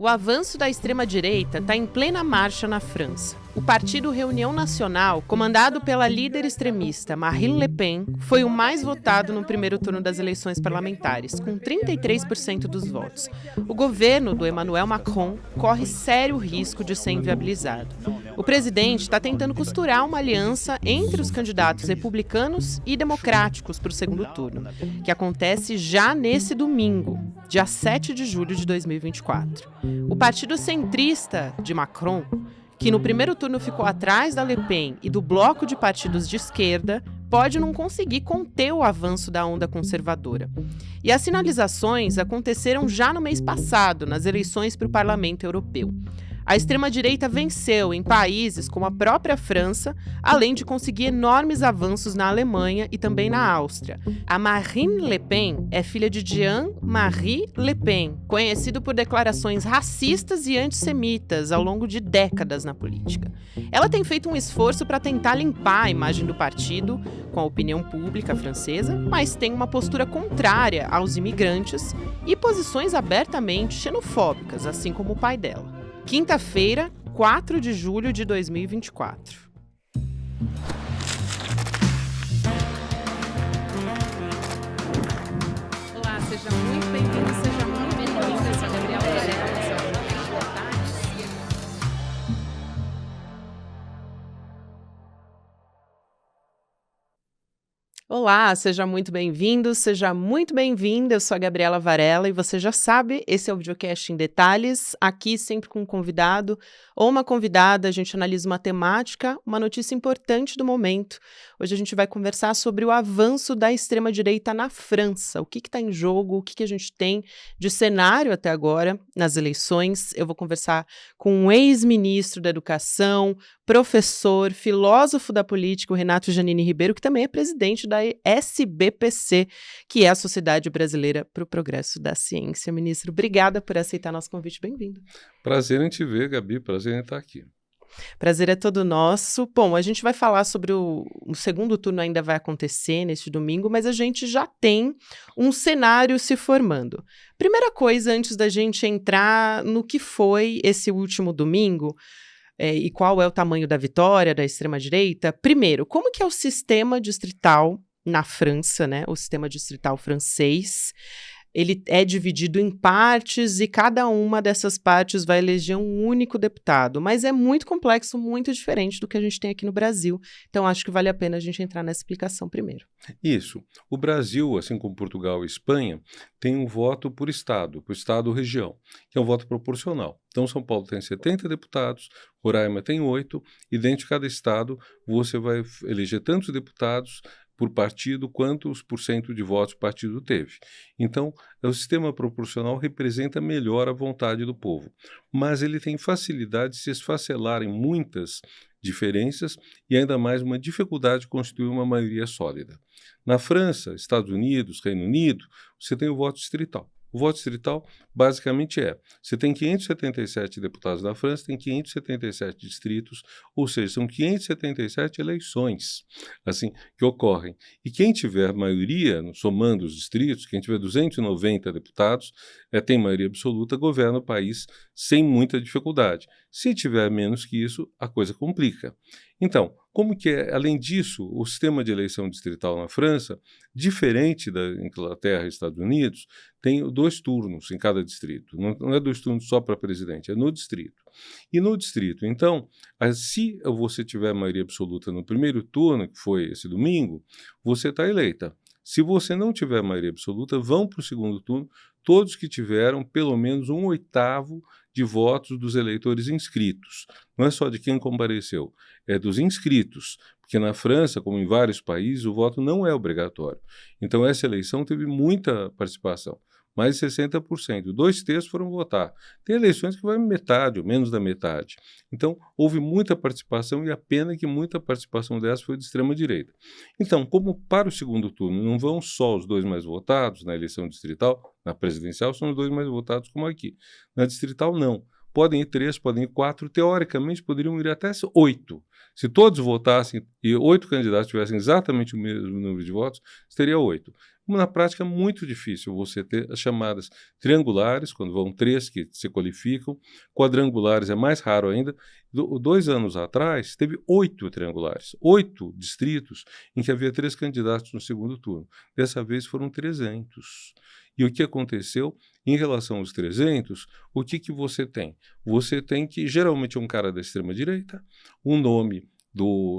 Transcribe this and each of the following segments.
O avanço da extrema-direita está em plena marcha na França. O partido Reunião Nacional, comandado pela líder extremista Marine Le Pen, foi o mais votado no primeiro turno das eleições parlamentares, com 33% dos votos. O governo do Emmanuel Macron corre sério risco de ser inviabilizado. O presidente está tentando costurar uma aliança entre os candidatos republicanos e democráticos para o segundo turno, que acontece já nesse domingo, dia 7 de julho de 2024. O partido centrista de Macron, que no primeiro turno ficou atrás da Le Pen e do bloco de partidos de esquerda, pode não conseguir conter o avanço da onda conservadora. E as sinalizações aconteceram já no mês passado, nas eleições para o Parlamento Europeu. A extrema-direita venceu em países como a própria França, além de conseguir enormes avanços na Alemanha e também na Áustria. A Marine Le Pen é filha de Jean-Marie Le Pen, conhecido por declarações racistas e antissemitas ao longo de décadas na política. Ela tem feito um esforço para tentar limpar a imagem do partido com a opinião pública francesa, mas tem uma postura contrária aos imigrantes e posições abertamente xenofóbicas, assim como o pai dela. Quinta-feira, 4 de julho de 2024. Olá, seja muito bem-vindo, seja muito bem-vinda. Eu sou a Gabriela Varela, esse é o Jornal de Detalhes. Olá, seja muito bem-vindo, seja muito bem-vinda. Eu sou a Gabriela Varela e você já sabe, esse é o Videocast em Detalhes, aqui sempre com um convidado ou uma convidada, a gente analisa uma temática, uma notícia importante do momento. Hoje a gente vai conversar sobre o avanço da extrema-direita na França. O que está em jogo, o que a gente tem de cenário até agora nas eleições. Eu vou conversar com um ex-ministro da Educação, professor, filósofo da política, o Renato Janine Ribeiro, que também é presidente da SBPC, que é a Sociedade Brasileira para o Progresso da Ciência. Ministro, obrigada por aceitar nosso convite. Bem-vindo. Prazer em te ver, Gabi. Prazer em estar aqui. Prazer é todo nosso. Bom, a gente vai falar sobre o segundo turno, ainda vai acontecer neste domingo, mas a gente já tem um cenário se formando. Primeira coisa, antes da gente entrar no que foi esse último domingo, e qual é o tamanho da vitória da extrema-direita, primeiro, como que é o sistema distrital na França, né? O sistema distrital francês? Ele é dividido em partes e cada uma dessas partes vai eleger um único deputado, mas é muito complexo, muito diferente do que a gente tem aqui no Brasil. Então, acho que vale a pena a gente entrar nessa explicação primeiro. Isso. O Brasil, assim como Portugal e Espanha, tem um voto por estado ou região, que é um voto proporcional. Então, São Paulo tem 70 deputados, Roraima tem 8, e dentro de cada estado você vai eleger tantos deputados por partido, quantos por cento de votos o partido teve. Então, o sistema proporcional representa melhor a vontade do povo, mas ele tem facilidade de se esfacelar em muitas diferenças e ainda mais uma dificuldade de constituir uma maioria sólida. Na França, Estados Unidos, Reino Unido, você tem o voto distrital. O voto distrital, basicamente, você tem 577 deputados na França, tem 577 distritos, ou seja, são 577 eleições, assim, que ocorrem. E quem tiver maioria, somando os distritos, quem tiver 290 deputados, tem maioria absoluta, governa o país sem muita dificuldade. Se tiver menos que isso, a coisa complica. Então, como que é, além disso, o sistema de eleição distrital na França, diferente da Inglaterra e Estados Unidos, tem 2 turnos em cada distrito. Não é 2 turnos só para presidente, é no distrito. E no distrito, então, se você tiver maioria absoluta no primeiro turno, que foi esse domingo, você está eleita. Se você não tiver maioria absoluta, vão para o segundo turno todos que tiveram pelo menos 1/8 de votos dos eleitores inscritos. Não é só de quem compareceu, é dos inscritos, porque na França, como em vários países, o voto não é obrigatório. Então essa eleição teve muita participação. Mais de 60%, 2/3 foram votar. Tem eleições que vai metade ou menos da metade. Então, houve muita participação e a pena é que muita participação dessa foi de extrema-direita. Então, como para o segundo turno não vão só os 2 mais votados na eleição distrital, na presidencial são os 2 mais votados como aqui. Na distrital, não. podem ir 3, podem ir 4, teoricamente poderiam ir até 8. Se todos votassem e 8 candidatos tivessem exatamente o mesmo número de votos, teria 8. Na prática, é muito difícil você ter as chamadas triangulares, quando vão 3 que se qualificam, quadrangulares é mais raro ainda. 2 anos atrás, teve 8 triangulares, 8 distritos em que havia 3 candidatos no segundo turno. Dessa vez foram 300. E o que aconteceu? Em relação aos 300, o que você tem? Você tem que, geralmente, um cara da extrema-direita, um nome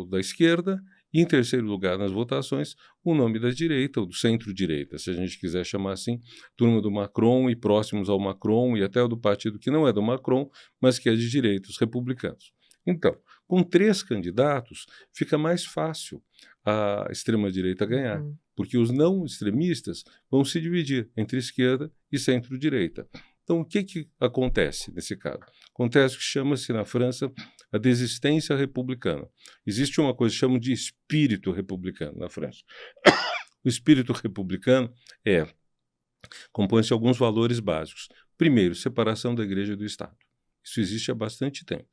da esquerda, e, em terceiro lugar, nas votações, o nome da direita, ou do centro-direita, se a gente quiser chamar assim, turma do Macron e próximos ao Macron, e até o do partido que não é do Macron, mas que é de direita, os republicanos. Então, com 3 candidatos, fica mais fácil a extrema-direita ganhar, porque os não extremistas vão se dividir entre esquerda e centro-direita. Então, o que acontece nesse caso? Acontece o que chama-se na França a desistência republicana. Existe uma coisa que chamam de espírito republicano na França. O espírito republicano compõe-se de alguns valores básicos. Primeiro, separação da igreja e do Estado. Isso existe há bastante tempo.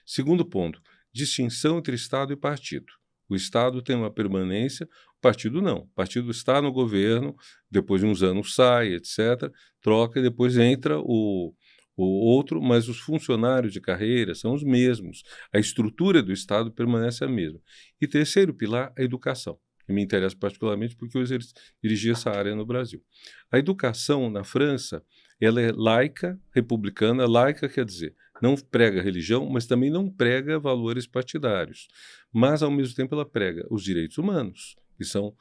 Segundo ponto, distinção entre Estado e partido. O Estado tem uma permanência, o partido não. O partido está no governo, depois de uns anos sai, etc., troca e depois entra o outro, mas os funcionários de carreira são os mesmos. A estrutura do Estado permanece a mesma. E terceiro pilar, a educação, que me interessa particularmente porque eu dirigi essa área no Brasil. A educação na França, ela é laica, republicana. Laica quer dizer, não prega religião, mas também não prega valores partidários. Mas, ao mesmo tempo, ela prega os direitos humanos, que são,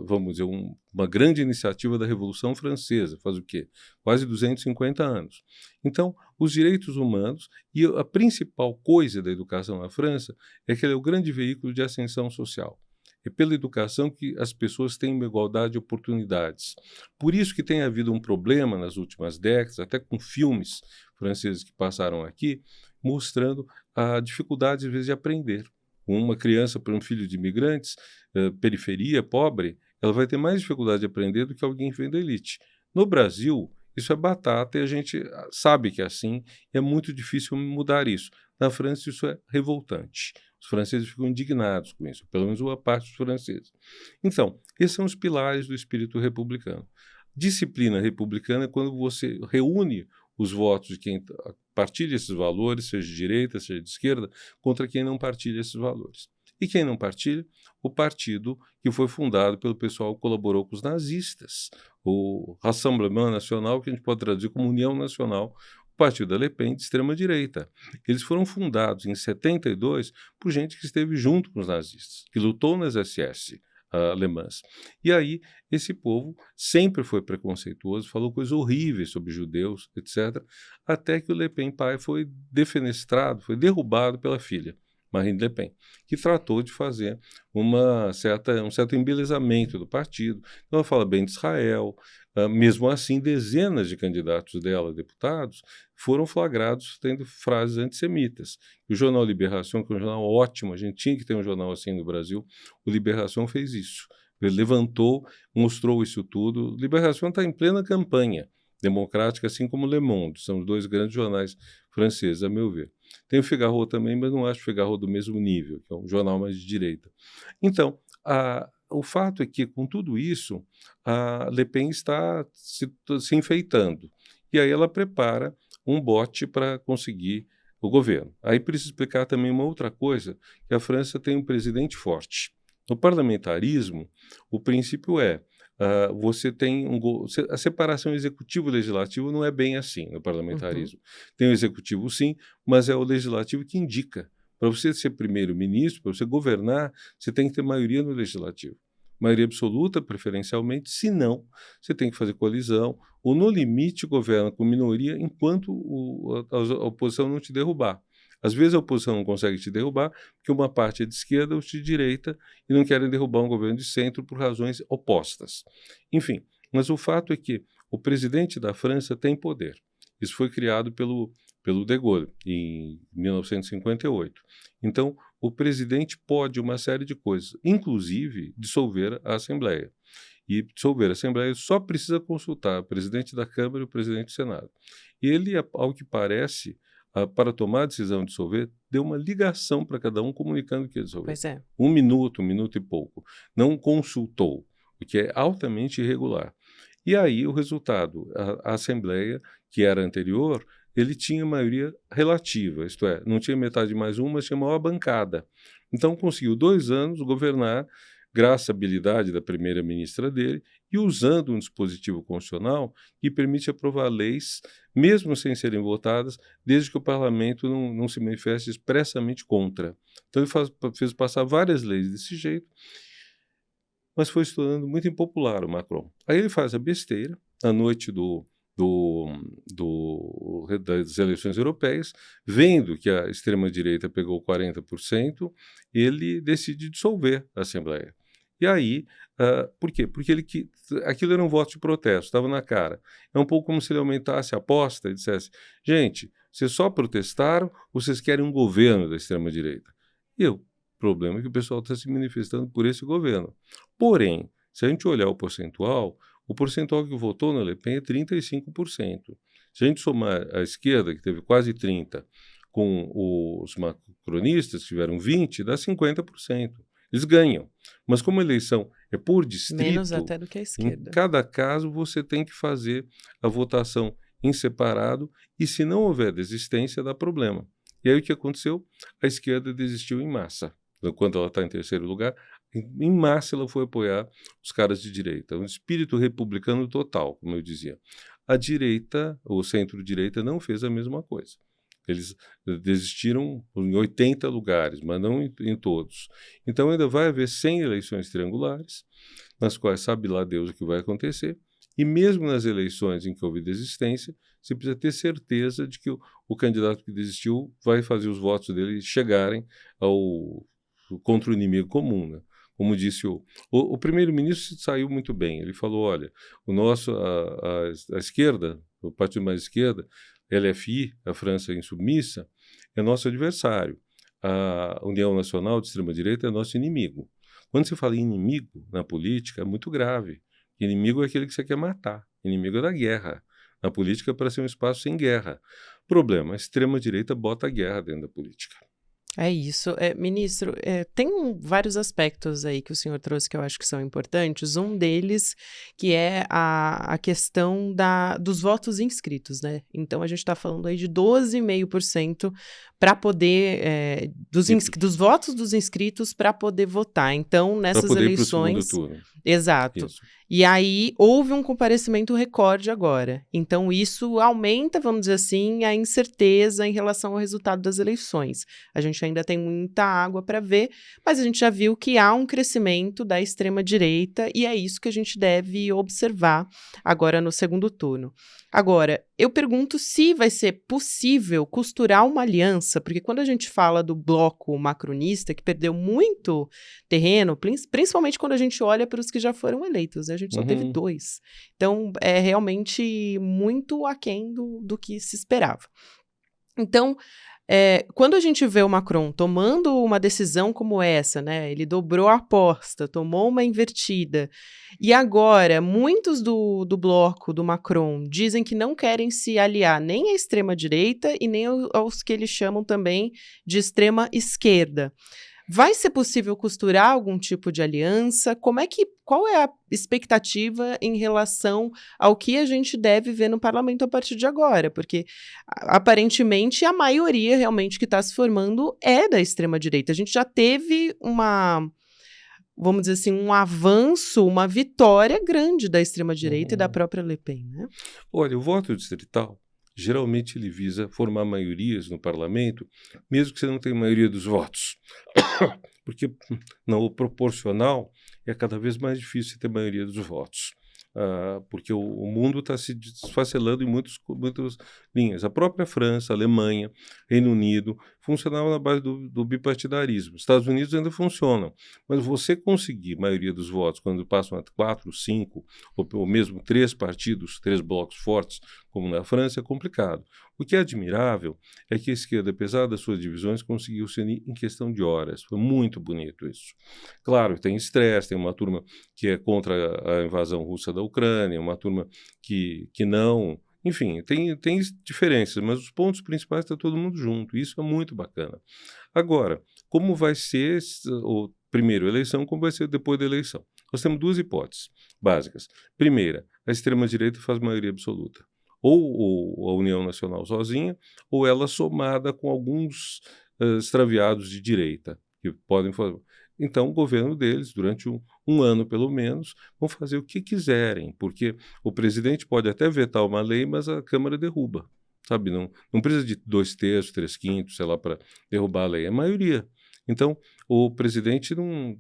vamos dizer, uma grande iniciativa da Revolução Francesa. Faz o quê? Quase 250 anos. Então, os direitos humanos, e a principal coisa da educação na França é que ela é o grande veículo de ascensão social. É pela educação que as pessoas têm uma igualdade de oportunidades. Por isso que tem havido um problema nas últimas décadas, até com filmes franceses que passaram aqui, mostrando a dificuldade, às vezes, de aprender. Uma criança, por um filho de imigrantes, periferia, pobre, ela vai ter mais dificuldade de aprender do que alguém que vem da elite. No Brasil, isso é batata e a gente sabe que é assim, e é muito difícil mudar isso. Na França, isso é revoltante. Os franceses ficam indignados com isso, pelo menos uma parte dos franceses. Então, esses são os pilares do espírito republicano. Disciplina republicana é quando você reúne os votos de quem partilha esses valores, seja de direita, seja de esquerda, contra quem não partilha esses valores. E quem não partilha? O partido que foi fundado pelo pessoal que colaborou com os nazistas, o Rassemblement National, que a gente pode traduzir como União Nacional, o partido da Le Pen de extrema-direita. Eles foram fundados em 72 por gente que esteve junto com os nazistas, que lutou nas SS alemãs. E aí, esse povo sempre foi preconceituoso, falou coisas horríveis sobre judeus, etc., até que o Le Pen pai foi defenestrado, foi derrubado pela filha, Marine Le Pen, que tratou de fazer um certo embelezamento do partido. Então, ela fala bem de Israel. Mesmo assim, dezenas de candidatos dela, deputados, foram flagrados tendo frases antissemitas. O jornal Libération, que é um jornal ótimo, a gente tinha que ter um jornal assim no Brasil, o Libération fez isso. Ele levantou, mostrou isso tudo. Libération está em plena campanha democrática, assim como Le Monde. São os 2 grandes jornais franceses, a meu ver. Tem o Figaro também, mas não acho o Figaro do mesmo nível, que é um jornal mais de direita. Então, o fato é que, com tudo isso, a Le Pen está se enfeitando. E aí ela prepara um bote para conseguir o governo. Aí precisa explicar também uma outra coisa, que a França tem um presidente forte. No parlamentarismo, o princípio é você tem a separação executivo-legislativo não é bem assim no parlamentarismo. Tem o executivo sim, mas é o legislativo que indica. Para você ser primeiro-ministro, para você governar, você tem que ter maioria no legislativo. Maioria absoluta, preferencialmente, se não, você tem que fazer coalizão, ou no limite governa com minoria enquanto a oposição não te derrubar. Às vezes a oposição não consegue te derrubar porque uma parte é de esquerda ou de direita e não querem derrubar um governo de centro por razões opostas. Enfim, mas o fato é que o presidente da França tem poder. Isso foi criado pelo De Gaulle, em 1958. Então, o presidente pode uma série de coisas, inclusive dissolver a Assembleia. E dissolver a Assembleia só precisa consultar o presidente da Câmara e o presidente do Senado. Ele, ao que parece, para tomar a decisão de dissolver, deu uma ligação para cada um comunicando que ia dissolver. Pois é. 1 minuto e pouco. Não consultou, o que é altamente irregular. E aí o resultado, a Assembleia, que era anterior, ele tinha maioria relativa, isto é, não tinha metade mais um, mas tinha maior bancada. Então conseguiu 2 anos governar, graças à habilidade da primeira-ministra dele, e usando um dispositivo constitucional que permite aprovar leis, mesmo sem serem votadas, desde que o parlamento não se manifeste expressamente contra. Então ele fez passar várias leis desse jeito, mas foi se tornando muito impopular o Macron. Aí ele faz a besteira, na noite das eleições europeias, vendo que a extrema-direita pegou 40%, ele decide dissolver a Assembleia. E aí, por quê? Porque aquilo era um voto de protesto, estava na cara. É um pouco como se ele aumentasse a aposta e dissesse, gente, vocês só protestaram ou vocês querem um governo da extrema-direita? O problema é que o pessoal está se manifestando por esse governo. Porém, se a gente olhar o percentual que votou na Le Pen é 35%. Se a gente somar a esquerda, que teve quase 30%, com os macronistas, que tiveram 20%, dá 50%. Eles ganham. Mas como a eleição é por distrito, menos até do que a esquerda. Em cada caso você tem que fazer a votação em separado e se não houver desistência, dá problema. E aí o que aconteceu? A esquerda desistiu em massa. Quando ela está em terceiro lugar, em massa ela foi apoiar os caras de direita. Um espírito republicano total, como eu dizia. A direita, o centro-direita, não fez a mesma coisa. Eles desistiram em 80 lugares, mas não em todos. Então ainda vai haver 100 eleições triangulares, nas quais sabe lá Deus o que vai acontecer, e mesmo nas eleições em que houve desistência, você precisa ter certeza de que o candidato que desistiu vai fazer os votos dele chegarem contra o inimigo comum, né? Como disse o primeiro-ministro saiu muito bem. Ele falou, olha, a esquerda, o partido mais esquerda, LFI, a França Insubmissa, é nosso adversário. A União Nacional de Extrema-Direita é nosso inimigo. Quando se fala em inimigo na política, é muito grave. Inimigo é aquele que você quer matar. Inimigo é da guerra. Na política é para ser um espaço sem guerra. Problema, a extrema-direita bota a guerra dentro da política. É isso. Ministro, tem vários aspectos aí que o senhor trouxe que eu acho que são importantes. Um deles que é a questão dos votos inscritos, né? Então, a gente está falando aí de 12,5% para poder, dos votos dos inscritos para poder votar. Então, nessas eleições... Para poder ir para o segundo turno. Exato. Isso. E aí, houve um comparecimento recorde agora. Então, isso aumenta, vamos dizer assim, a incerteza em relação ao resultado das eleições. A gente ainda tem muita água para ver, mas a gente já viu que há um crescimento da extrema-direita e é isso que a gente deve observar agora no segundo turno. Agora, eu pergunto se vai ser possível costurar uma aliança, porque quando a gente fala do bloco macronista, que perdeu muito terreno, principalmente quando a gente olha para os que já foram eleitos, né? A gente só teve 2. Então, é realmente muito aquém do que se esperava. Então, quando a gente vê o Macron tomando uma decisão como essa, né, ele dobrou a aposta, tomou uma invertida, e agora muitos do bloco do Macron dizem que não querem se aliar nem à extrema-direita e nem aos que eles chamam também de extrema-esquerda. Vai ser possível costurar algum tipo de aliança? Qual é a expectativa em relação ao que a gente deve ver no parlamento a partir de agora? Porque, aparentemente, a maioria realmente que está se formando é da extrema-direita. A gente já teve vamos dizer assim, um avanço, uma vitória grande da extrema-direita e da própria Le Pen, né? Olha, o voto distrital, geralmente ele visa formar maiorias no parlamento, mesmo que você não tenha maioria dos votos. Porque no proporcional é cada vez mais difícil ter maioria dos votos. Porque o mundo está se desfacelando em muitas linhas. A própria França, a Alemanha, Reino Unido, funcionavam na base do bipartidarismo. Estados Unidos ainda funcionam. Mas você conseguir maioria dos votos quando passam a 4, 5, ou mesmo 3 partidos, 3 blocos fortes, como na França, é complicado. O que é admirável é que a esquerda, apesar das suas divisões, conseguiu se unir em questão de horas. Foi muito bonito isso. Claro, tem estresse, tem uma turma que é contra a invasão russa da Ucrânia, uma turma que não Enfim, tem diferenças, mas os pontos principais está todo mundo junto. Isso é muito bacana. Agora, como vai ser, primeiro, eleição, como vai ser depois da eleição? Nós temos duas hipóteses básicas. Primeira, a extrema-direita faz maioria absoluta. Ou a União Nacional sozinha, ou ela somada com alguns extraviados de direita, que podem fazer. Então, o governo deles, durante um ano pelo menos, vão fazer o que quiserem, porque o presidente pode até vetar uma lei, mas a Câmara derruba. Sabe? Não precisa de 2/3, 3/5, sei lá, para derrubar a lei. É maioria. Então, o presidente não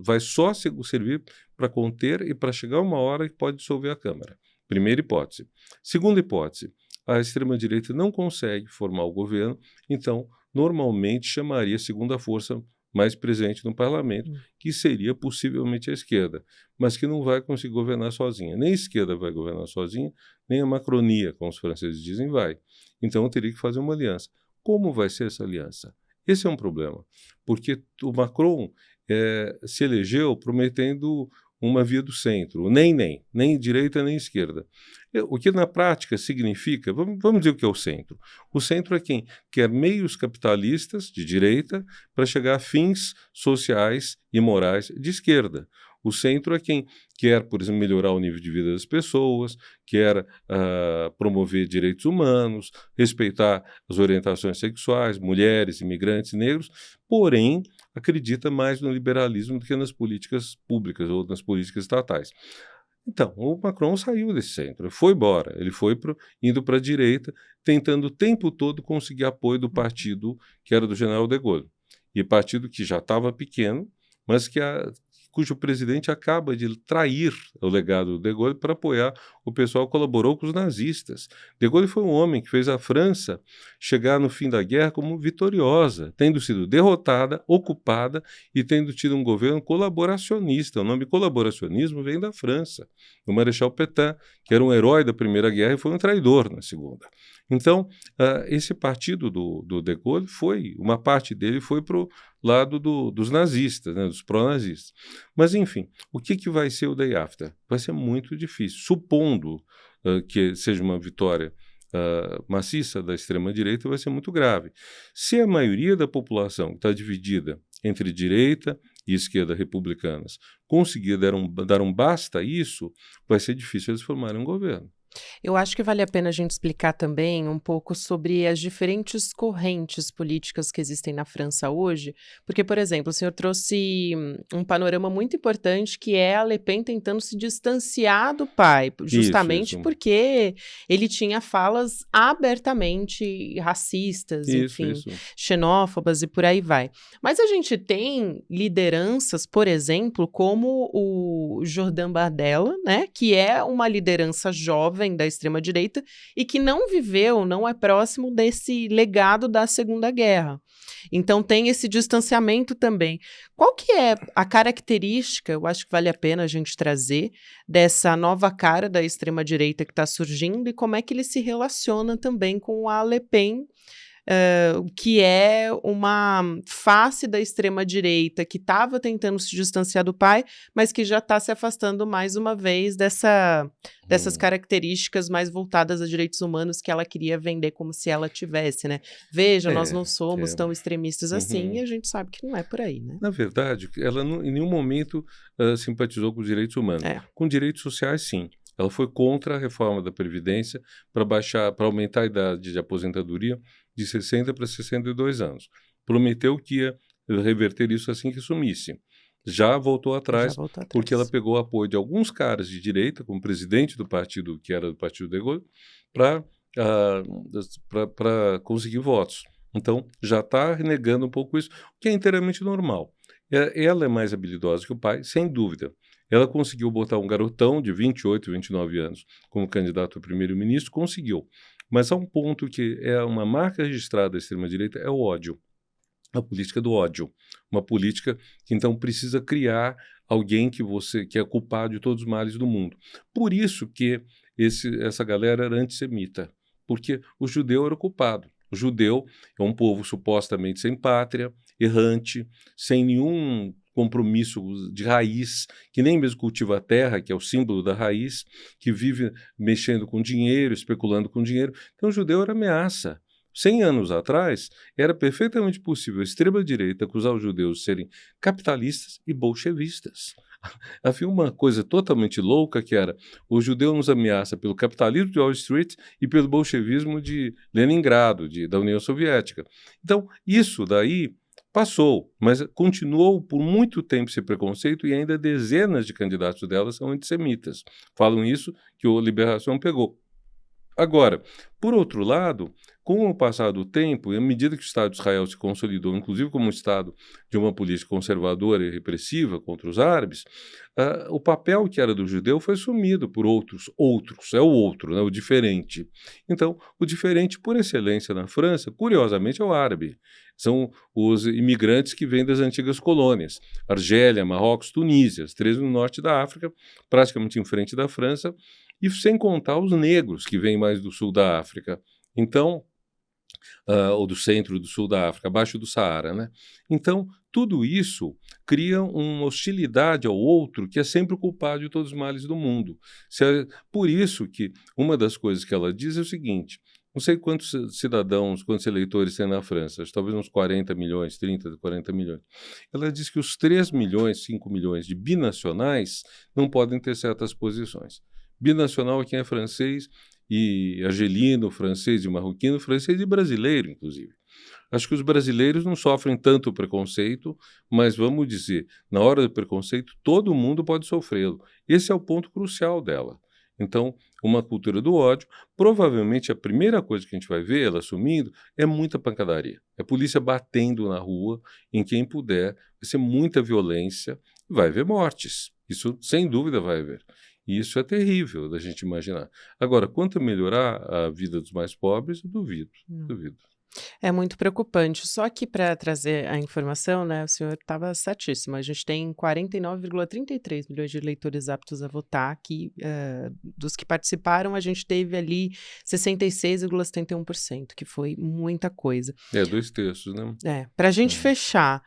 vai só servir para conter e para chegar uma hora que pode dissolver a Câmara. Primeira hipótese. Segunda hipótese, a extrema-direita não consegue formar o governo, então, normalmente chamaria a segunda força mais presente no parlamento, que seria possivelmente a esquerda, mas que não vai conseguir governar sozinha. Nem a esquerda vai governar sozinha, nem a macronia, como os franceses dizem, vai. Então, teria que fazer uma aliança. Como vai ser essa aliança? Esse é um problema, porque o Macron se elegeu prometendo uma via do centro, nem direita nem esquerda. O que na prática significa, vamos dizer o que é o centro. O centro é quem quer meios capitalistas de direita para chegar a fins sociais e morais de esquerda. O centro é quem quer, por exemplo, melhorar o nível de vida das pessoas, quer promover direitos humanos, respeitar as orientações sexuais, mulheres, imigrantes, negros, porém acredita mais no liberalismo do que nas políticas públicas ou nas políticas estatais. Então, o Macron saiu desse centro, ele foi embora, ele foi indo para a direita, tentando o tempo todo conseguir apoio do partido que era do General de Gaulle. E partido que já estava pequeno, mas cujo presidente acaba de trair o legado do de Gaulle para apoiar o pessoal que colaborou com os nazistas. De Gaulle foi um homem que fez a França chegar no fim da guerra como vitoriosa, tendo sido derrotada, ocupada e tendo tido um governo colaboracionista. O nome colaboracionismo vem da França, do Marechal Pétain, que era um herói da Primeira Guerra e foi um traidor na Segunda. Então, esse partido do de Gaulle uma parte dele foi para o lado dos nazistas, né, dos pró-nazistas. Mas, enfim, o que vai ser o day after? Vai ser muito difícil. Supondo que seja uma vitória maciça da extrema-direita, vai ser muito grave. Se a maioria da população está dividida entre direita e esquerda republicanas conseguir dar um basta a isso, vai ser difícil eles formarem um governo. Eu acho que vale a pena a gente explicar também um pouco sobre as diferentes correntes políticas que existem na França hoje, porque, por exemplo, o senhor trouxe um panorama muito importante que é a Le Pen tentando se distanciar do pai, justamente Isso. porque ele tinha falas abertamente racistas, enfim, xenófobas e por aí vai. Mas a gente tem lideranças, por exemplo, como o Jordan Bardella, né, que é uma liderança jovem da extrema-direita e que não viveu, não é próximo desse legado da Segunda Guerra. Então tem esse distanciamento também. Qual que é a característica, eu acho que vale a pena a gente trazer, dessa nova cara da extrema-direita que está surgindo e como é que ele se relaciona também com a Le Pen, que é uma face da extrema-direita que estava tentando se distanciar do pai, mas que já está se afastando mais uma vez dessas características mais voltadas a direitos humanos que ela queria vender como se ela tivesse, né? Veja, nós não somos tão extremistas assim, e a gente sabe que não é por aí, né? Na verdade, ela em nenhum momento simpatizou com os direitos humanos. Com direitos sociais, sim. Ela foi contra a reforma da Previdência para aumentar a idade de aposentadoria de 60 para 62 anos. Prometeu que ia reverter isso assim que sumisse. Já voltou atrás, porque ela pegou o apoio de alguns caras de direita, como presidente do partido, que era do partido de Gaulle, para conseguir votos. Então, já está renegando um pouco isso, o que é inteiramente normal. Ela é mais habilidosa que o pai, sem dúvida. Ela conseguiu botar um garotão de 28, 29 anos como candidato a primeiro-ministro, conseguiu. Mas há um ponto que é uma marca registrada da extrema-direita, é o ódio. A política do ódio. Uma política que, então, precisa criar alguém que é culpado de todos os males do mundo. Por isso que essa galera era antissemita, porque o judeu era o culpado. O judeu é um povo supostamente sem pátria, errante, sem nenhum compromisso de raiz, que nem mesmo cultiva a terra, que é o símbolo da raiz, que vive mexendo com dinheiro, especulando com dinheiro. Então o judeu era ameaça. 100 anos atrás, era perfeitamente possível a extrema-direita acusar os judeus de serem capitalistas e bolchevistas. Havia uma coisa totalmente louca que era: o judeu nos ameaça pelo capitalismo de Wall Street e pelo bolchevismo de Leningrado, da União Soviética. Então, isso daí passou, mas continuou por muito tempo esse preconceito e ainda dezenas de candidatos delas são antissemitas. Falam isso que a Liberação pegou. Agora, por outro lado, com o passar do tempo, e à medida que o Estado de Israel se consolidou, inclusive como um Estado de uma política conservadora e repressiva contra os árabes, o papel que era do judeu foi assumido por outros, é o outro, né, o diferente. Então, o diferente por excelência na França, curiosamente, é o árabe. São os imigrantes que vêm das antigas colônias, Argélia, Marrocos, Tunísia, as três no norte da África, praticamente em frente da França, e sem contar os negros que vêm mais do sul da África. Então, ou do centro do sul da África, abaixo do Saara, né? Então, tudo isso cria uma hostilidade ao outro que é sempre o culpado de todos os males do mundo. Por isso que uma das coisas que ela diz é o seguinte: não sei quantos cidadãos, quantos eleitores tem na França, talvez uns 40 milhões, 30, 40 milhões. Ela diz que os 3 milhões, 5 milhões de binacionais não podem ter certas posições. Binacional é quem é francês e argelino, francês e marroquino, francês e brasileiro, inclusive. Acho que os brasileiros não sofrem tanto preconceito, mas vamos dizer, na hora do preconceito, todo mundo pode sofrê-lo. Esse é o ponto crucial dela. Então, uma cultura do ódio, provavelmente a primeira coisa que a gente vai ver ela assumindo é muita pancadaria. É a polícia batendo na rua em quem puder, vai ser muita violência, vai haver mortes. Isso, sem dúvida, vai haver. E isso é terrível da gente imaginar. Agora, quanto a melhorar a vida dos mais pobres, eu duvido. É muito preocupante. Só que para trazer a informação, né, o senhor estava certíssimo. A gente tem 49,33 milhões de eleitores aptos a votar, que dos que participaram, a gente teve ali 66,71%, que foi muita coisa. 2/3, né? Para a gente fechar,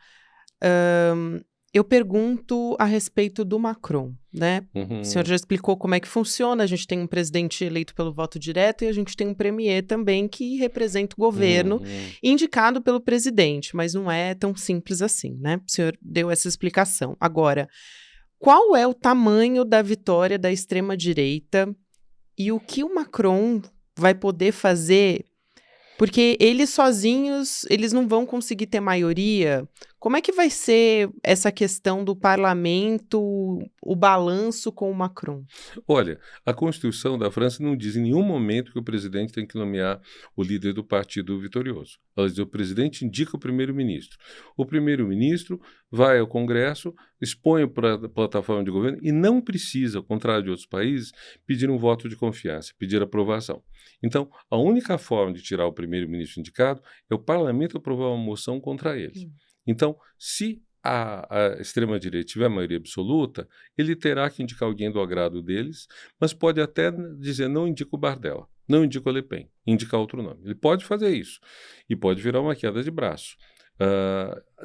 eu pergunto a respeito do Macron, né? Uhum. O senhor já explicou como é que funciona, a gente tem um presidente eleito pelo voto direto e a gente tem um premier também que representa o governo, indicado pelo presidente, mas não é tão simples assim, né? O senhor deu essa explicação. Agora, qual é o tamanho da vitória da extrema-direita e o que o Macron vai poder fazer? Porque eles sozinhos, eles não vão conseguir ter maioria. Como é que vai ser essa questão do parlamento, o balanço com o Macron? Olha, a Constituição da França não diz em nenhum momento que o presidente tem que nomear o líder do partido vitorioso. Ela diz que o presidente indica o primeiro-ministro. O primeiro-ministro vai ao Congresso, expõe para a plataforma de governo e não precisa, ao contrário de outros países, pedir um voto de confiança, pedir aprovação. Então, a única forma de tirar o primeiro-ministro indicado é o parlamento aprovar uma moção contra ele. Então, se a extrema-direita tiver maioria absoluta, ele terá que indicar alguém do agrado deles, mas pode até dizer: não indica o Bardella, não indica o Le Pen, indicar outro nome. Ele pode fazer isso e pode virar uma queda de braço.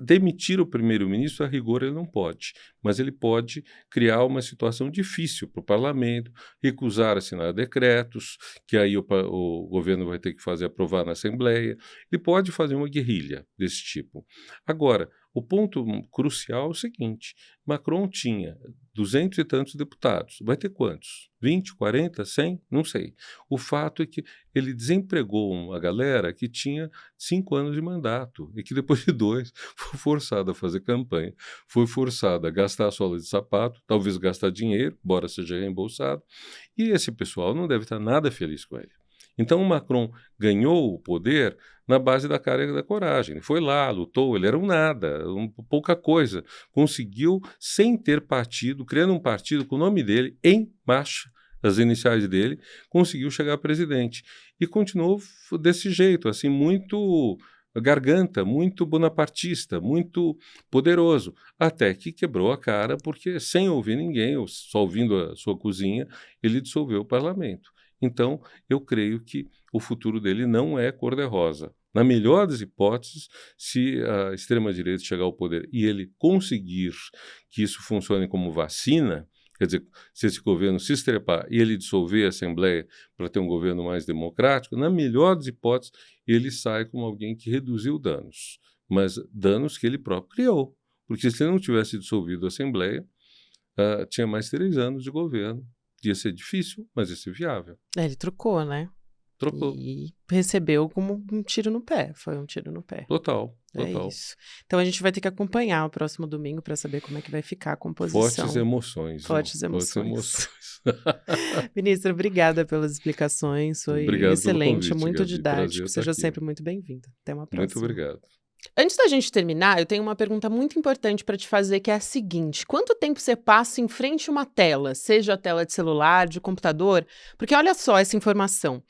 Demitir o primeiro-ministro, a rigor, ele não pode, mas ele pode criar uma situação difícil para o parlamento, recusar assinar decretos, que aí o governo vai ter que fazer aprovar na Assembleia. Ele pode fazer uma guerrilha desse tipo. Agora, o ponto crucial é o seguinte: Macron tinha 200 e tantos deputados. Vai ter quantos? 20, 40, 100? Não sei. O fato é que ele desempregou uma galera que tinha 5 anos de mandato e que depois de 2 foi forçada a fazer campanha, foi forçada a gastar a sola de sapato, talvez gastar dinheiro, embora seja reembolsado, e esse pessoal não deve estar nada feliz com ele. Então o Macron ganhou o poder na base da cara e da coragem. Ele foi lá, lutou, ele era um nada, pouca coisa. Conseguiu, sem ter partido, criando um partido com o nome dele, em marcha, as iniciais dele, conseguiu chegar a presidente. E continuou desse jeito, assim, muito garganta, muito bonapartista, muito poderoso, até que quebrou a cara, porque sem ouvir ninguém, ou só ouvindo a sua cozinha, ele dissolveu o parlamento. Então, eu creio que o futuro dele não é cor-de-rosa. Na melhor das hipóteses, se a extrema-direita chegar ao poder e ele conseguir que isso funcione como vacina, quer dizer, se esse governo se estrepar e ele dissolver a Assembleia para ter um governo mais democrático, na melhor das hipóteses, ele sai como alguém que reduziu danos, mas danos que ele próprio criou. Porque se ele não tivesse dissolvido a Assembleia, tinha mais 3 anos de governo. Ia ser difícil, mas ia ser viável. Ele trocou, né? Trocou. E recebeu como um tiro no pé. Foi um tiro no pé. Total. É isso. Então a gente vai ter que acompanhar o próximo domingo para saber como é que vai ficar a composição. Fortes emoções. Fortes emoções. Ministro, obrigada pelas explicações. Foi excelente, muito didático. Seja sempre muito bem-vindo. Até uma próxima. Muito obrigado. Antes da gente terminar, eu tenho uma pergunta muito importante para te fazer, que é a seguinte: quanto tempo você passa em frente a uma tela, seja a tela de celular, de computador? Porque olha só essa informação.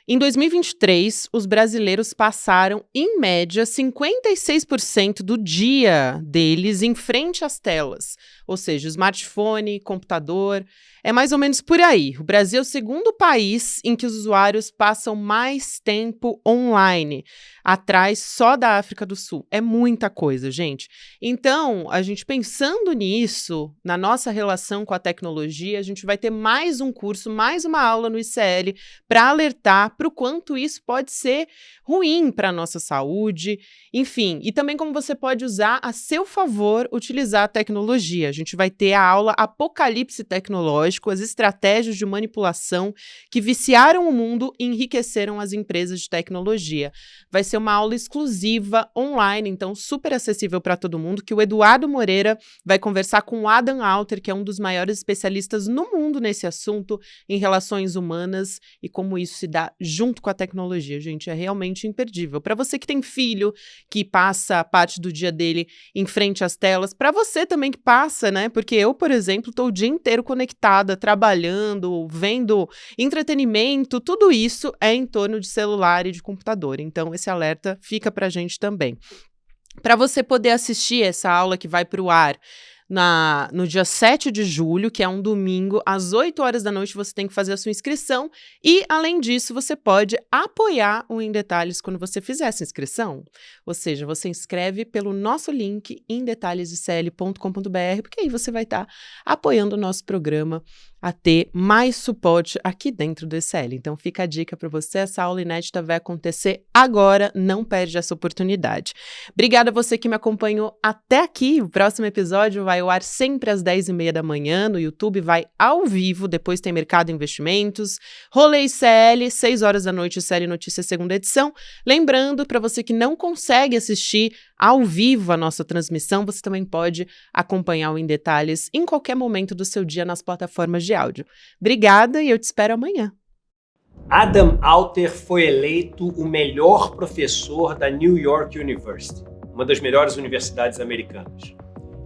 Em 2023, os brasileiros passaram, em média, 56% do dia deles em frente às telas, ou seja, smartphone, computador. É mais ou menos por aí. O Brasil é o segundo país em que os usuários passam mais tempo online, atrás só da África do Sul. É muita coisa, gente. Então, a gente pensando nisso, na nossa relação com a tecnologia, a gente vai ter mais um curso, mais uma aula no ICL para alertar para o quanto isso pode ser ruim para a nossa saúde, enfim. E também como você pode usar a seu favor, utilizar a tecnologia. A gente vai ter a aula Apocalipse Tecnológico, as estratégias de manipulação que viciaram o mundo e enriqueceram as empresas de tecnologia. Vai ser uma aula exclusiva, online, então super acessível para todo mundo, que o Eduardo Moreira vai conversar com o Adam Alter, que é um dos maiores especialistas no mundo nesse assunto, em relações humanas e como isso se dá junto com a tecnologia. Gente, é realmente imperdível. Para você que tem filho, que passa parte do dia dele em frente às telas, para você também que passa, né? Porque eu, por exemplo, estou o dia inteiro conectada, trabalhando, vendo entretenimento, tudo isso é em torno de celular e de computador. Então, esse alerta fica para a gente também. Para você poder assistir essa aula que vai para o ar no dia 7 de julho, que é um domingo, às 8 horas da noite, você tem que fazer a sua inscrição e, além disso, você pode apoiar o Em Detalhes quando você fizer essa inscrição. Ou seja, você inscreve pelo nosso link emdetalhesicl.com.br, porque aí você vai estar apoiando o nosso programa a ter mais suporte aqui dentro do ICL. Então fica a dica para você, essa aula inédita vai acontecer agora, não perde essa oportunidade. Obrigada a você que me acompanhou até aqui, o próximo episódio vai ao ar sempre às 10h30 da manhã, no YouTube vai ao vivo, depois tem Mercado e Investimentos, Rolê ICL, 6 horas da noite, ICL Notícias, segunda edição. Lembrando, para você que não consegue assistir ao vivo a nossa transmissão, você também pode acompanhar o Em Detalhes em qualquer momento do seu dia nas plataformas de áudio. Obrigada e eu te espero amanhã. Adam Alter foi eleito o melhor professor da New York University, uma das melhores universidades americanas.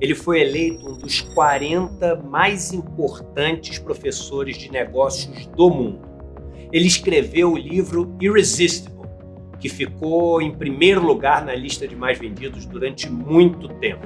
Ele foi eleito um dos 40 mais importantes professores de negócios do mundo. Ele escreveu o livro Irresistible, que ficou em primeiro lugar na lista de mais vendidos durante muito tempo.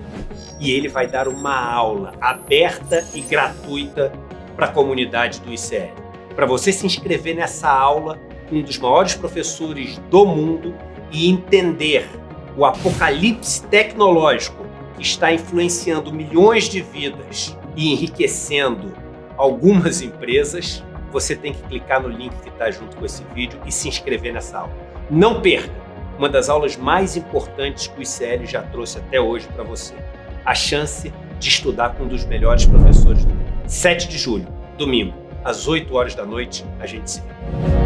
E ele vai dar uma aula aberta e gratuita para a comunidade do ICL. Para você se inscrever nessa aula, um dos maiores professores do mundo, e entender o apocalipse tecnológico que está influenciando milhões de vidas e enriquecendo algumas empresas, você tem que clicar no link que está junto com esse vídeo e se inscrever nessa aula. Não perca! Uma das aulas mais importantes que o ICL já trouxe até hoje para você. A chance de estudar com um dos melhores professores do mundo. 7 de julho, domingo, às 8 horas da noite, a gente se vê.